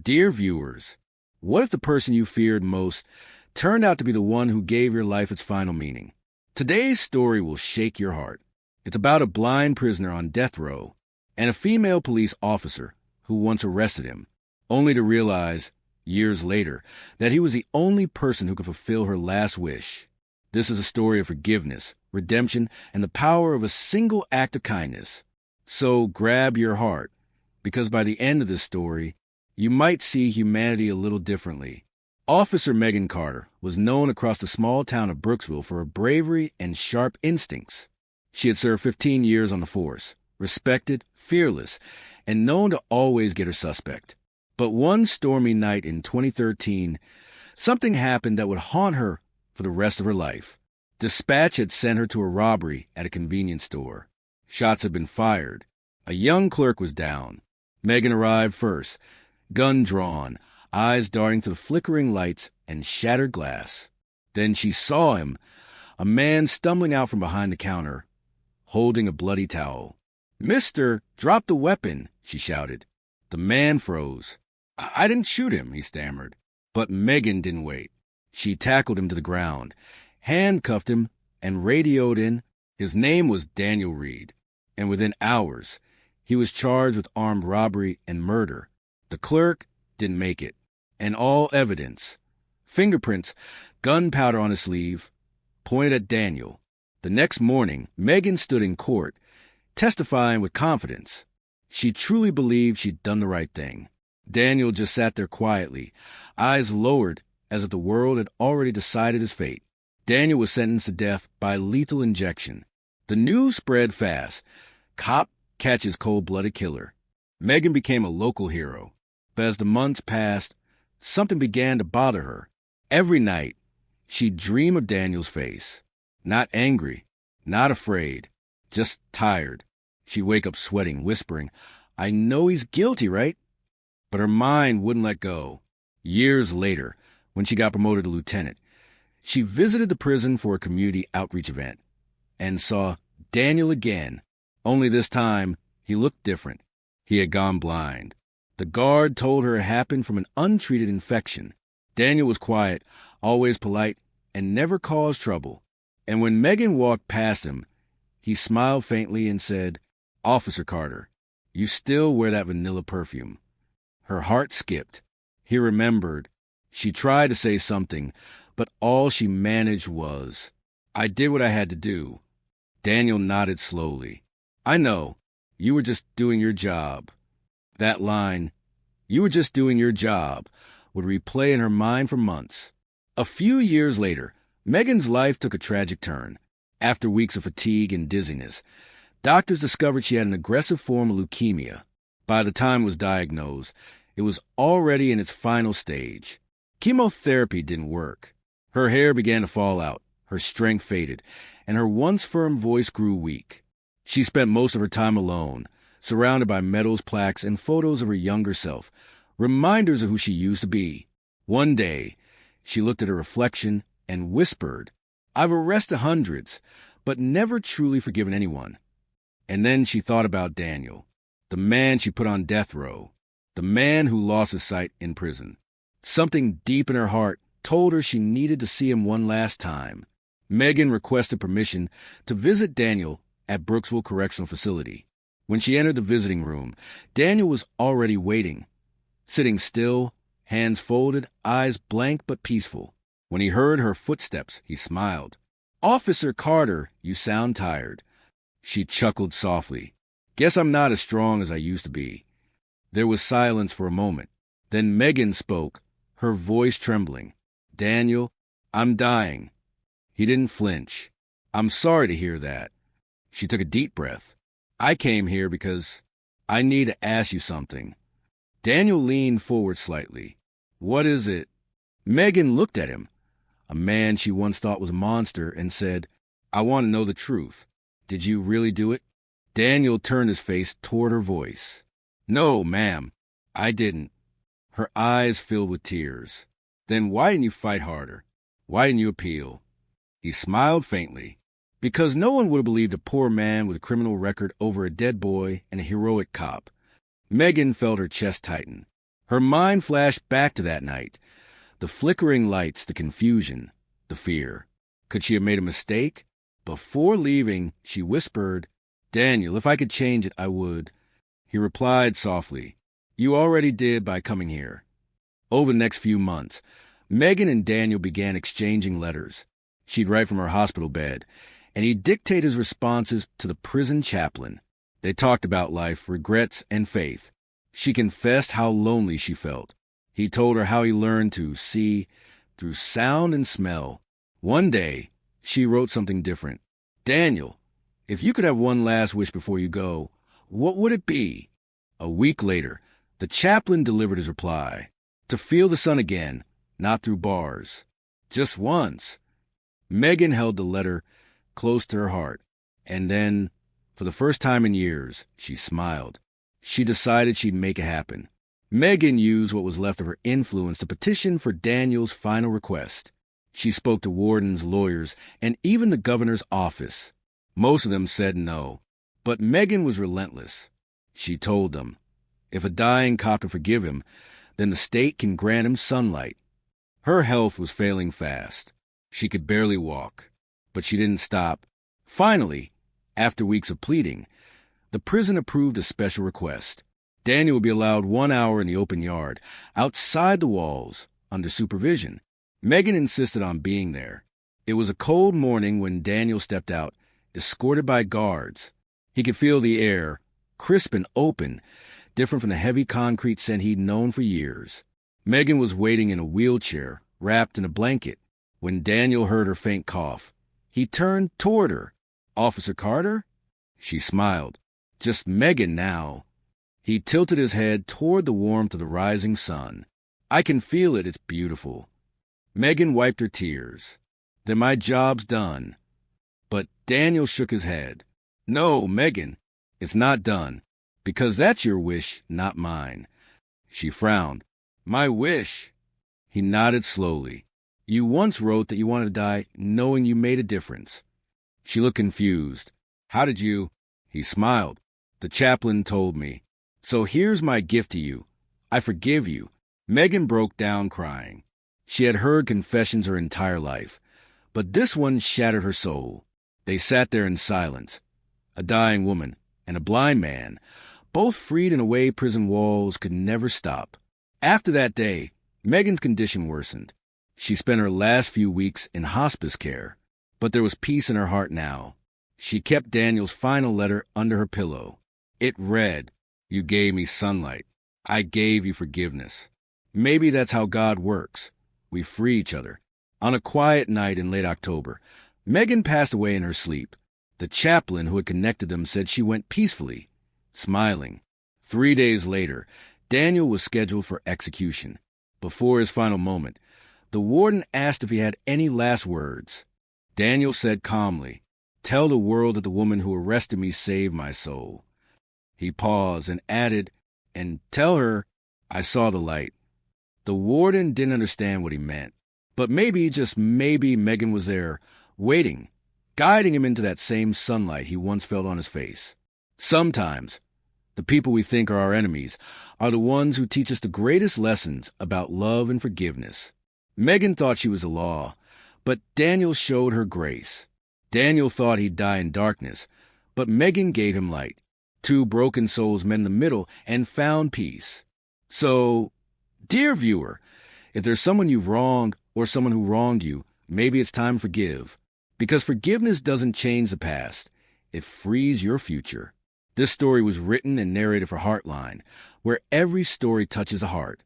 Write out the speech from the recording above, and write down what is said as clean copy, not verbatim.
Dear viewers, what if the person you feared most turned out to be the one who gave your life its final meaning? Today's story will shake your heart. It's about a blind prisoner on death row and a female police officer who once arrested him, only to realize, years later, that he was the only person who could fulfill her last wish. This is a story of forgiveness, redemption, and the power of a single act of kindness. So grab your heart, because by the end of this story, you might see humanity a little differently. Officer Megan Carter was known across the small town of Brooksville for her bravery and sharp instincts. She had served 15 years on the force, respected, fearless, and known to always get her suspect. But one stormy night in 2013, something happened that would haunt her for the rest of her life. Dispatch had sent her to a robbery at a convenience store. Shots had been fired. A young clerk was down. Megan arrived first, gun drawn, eyes darting to the flickering lights and shattered glass. Then she saw him, a man stumbling out from behind the counter, holding a bloody towel. "Mister, drop the weapon," she shouted. The man froze. I didn't shoot him," he stammered. But Megan didn't wait. She tackled him to the ground, handcuffed him, and radioed in. His name was Daniel Reed, and within hours, he was charged with armed robbery and murder. The clerk didn't make it, and all evidence, fingerprints, gunpowder on his sleeve, pointed at Daniel. The next morning, Megan stood in court, testifying with confidence. She truly believed she'd done the right thing. Daniel just sat there quietly, eyes lowered as if the world had already decided his fate. Daniel was sentenced to death by lethal injection. The news spread fast. Cop catches cold-blooded killer. Megan became a local hero. But as the months passed, something began to bother her. Every night, she'd dream of Daniel's face. Not angry, not afraid, just tired. She'd wake up sweating, whispering, "I know he's guilty, right?" But her mind wouldn't let go. Years later, when she got promoted to lieutenant, she visited the prison for a community outreach event and saw Daniel again. Only this time, he looked different. He had gone blind. The guard told her it happened from an untreated infection. Daniel was quiet, always polite, and never caused trouble. And when Megan walked past him, he smiled faintly and said, "Officer Carter, you still wear that vanilla perfume." Her heart skipped. He remembered. She tried to say something, but all she managed was, "I did what I had to do." Daniel nodded slowly. "I know. You were just doing your job." That line, "You were just doing your job," would replay in her mind for months. A few years later, Megan's life took a tragic turn. After weeks of fatigue and dizziness, doctors discovered she had an aggressive form of leukemia. By the time it was diagnosed, it was already in its final stage. Chemotherapy didn't work. Her hair began to fall out, her strength faded, and her once firm voice grew weak. She spent most of her time alone, surrounded by medals, plaques, and photos of her younger self, reminders of who she used to be. One day, she looked at her reflection and whispered, "I've arrested hundreds, but never truly forgiven anyone." And then she thought about Daniel, the man she put on death row, the man who lost his sight in prison. Something deep in her heart told her she needed to see him one last time. Megan requested permission to visit Daniel at Brooksville Correctional Facility. When she entered the visiting room, Daniel was already waiting, sitting still, hands folded, eyes blank but peaceful. When he heard her footsteps, he smiled. "Officer Carter, you sound tired." She chuckled softly. "Guess I'm not as strong as I used to be." There was silence for a moment. Then Megan spoke, her voice trembling. "Daniel, I'm dying." He didn't flinch. "I'm sorry to hear that." She took a deep breath. "I came here because I need to ask you something." Daniel leaned forward slightly. "What is it?" Megan looked at him, a man she once thought was a monster, and said, "I want to know the truth. Did you really do it?" Daniel turned his face toward her voice. "No, ma'am, I didn't." Her eyes filled with tears. "Then why didn't you fight harder? Why didn't you appeal?" He smiled faintly. "Because no one would have believed a poor man with a criminal record over a dead boy and a heroic cop." Megan felt her chest tighten. Her mind flashed back to that night. The flickering lights, the confusion, the fear. Could she have made a mistake? Before leaving, she whispered, "Daniel, if I could change it, I would." He replied softly, "You already did by coming here." Over the next few months, Megan and Daniel began exchanging letters. She'd write from her hospital bed, and he'd dictate his responses to the prison chaplain. They talked about life, regrets, and faith. She confessed how lonely she felt. He told her how he learned to see through sound and smell. One day, she wrote something different. "Daniel, if you could have one last wish before you go, what would it be?" A week later, the chaplain delivered his reply. To feel the sun again, not through bars. Just once. Megan held the letter close to her heart, and then, for the first time in years, she smiled. She decided she'd make it happen. Megan used what was left of her influence to petition for Daniel's final request. She spoke to wardens, lawyers, and even the governor's office. Most of them said no, but Megan was relentless. She told them, if a dying cop can forgive him, then the state can grant him sunlight. Her health was failing fast. She could barely walk, but she didn't stop. Finally, after weeks of pleading, the prison approved a special request. Daniel would be allowed 1 hour in the open yard, outside the walls, under supervision. Megan insisted on being there. It was a cold morning when Daniel stepped out, escorted by guards. He could feel the air, crisp and open, different from the heavy concrete scent he'd known for years. Megan was waiting in a wheelchair, wrapped in a blanket, when Daniel heard her faint cough. He turned toward her. "Officer Carter?" She smiled. "Just Megan now." He tilted his head toward the warmth of the rising sun. "I can feel it. It's beautiful." Megan wiped her tears. "Then my job's done." But Daniel shook his head. "No, Megan, it's not done. Because that's your wish, not mine." She frowned. "My wish?" He nodded slowly. "You once wrote that you wanted to die knowing you made a difference." She looked confused. "How did you—" He smiled. "The chaplain told me. So here's my gift to you. I forgive you." Megan broke down crying. She had heard confessions her entire life, but this one shattered her soul. They sat there in silence. A dying woman and a blind man, both freed in a way prison walls could never stop. After that day, Megan's condition worsened. She spent her last few weeks in hospice care, but there was peace in her heart now. She kept Daniel's final letter under her pillow. It read, "You gave me sunlight. I gave you forgiveness." Maybe that's how God works. We free each other. On a quiet night in late October, Megan passed away in her sleep. The chaplain who had connected them said she went peacefully, smiling. 3 days later, Daniel was scheduled for execution. Before his final moment, the warden asked if he had any last words. Daniel said calmly, "Tell the world that the woman who arrested me saved my soul." He paused and added, "And tell her I saw the light." The warden didn't understand what he meant, but maybe, just maybe, Megan was there, waiting, guiding him into that same sunlight he once felt on his face. Sometimes, the people we think are our enemies are the ones who teach us the greatest lessons about love and forgiveness. Megan thought she was the law, but Daniel showed her grace. Daniel thought he'd die in darkness, but Megan gave him light. 2 broken souls met in the middle and found peace. So, dear viewer, if there's someone you've wronged or someone who wronged you, maybe it's time to forgive. Because forgiveness doesn't change the past. It frees your future. This story was written and narrated for Heartline, where every story touches a heart.